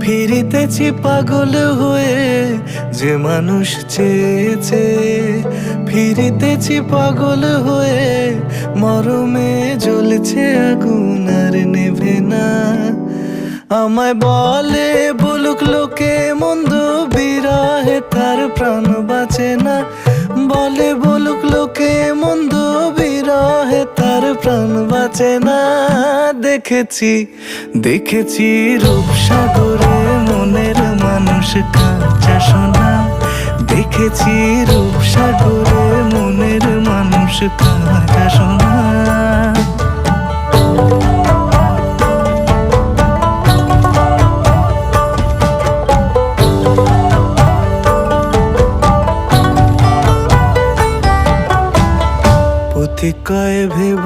ফিরিতেছি পাগল হয়ে যে মানুষ চেয়েছে, ফিরিতেছি পাগল হয়ে মরমে জ্বলছে আগুন আর নেভে না। আমায় বলে বলুক লোকে মন্দ, বিরহে তার প্রাণ বাঁচে না। বলে বলুক লোকে মন্দ, বিরহে তার প্রাণ বাঁচে না। দেখেছি দেখেছি রূপসাগরে মনের মানুষ কাঁচা সোনা। দেখেছি রূপসাগরে মনের মানুষ কাঁচা সোনা।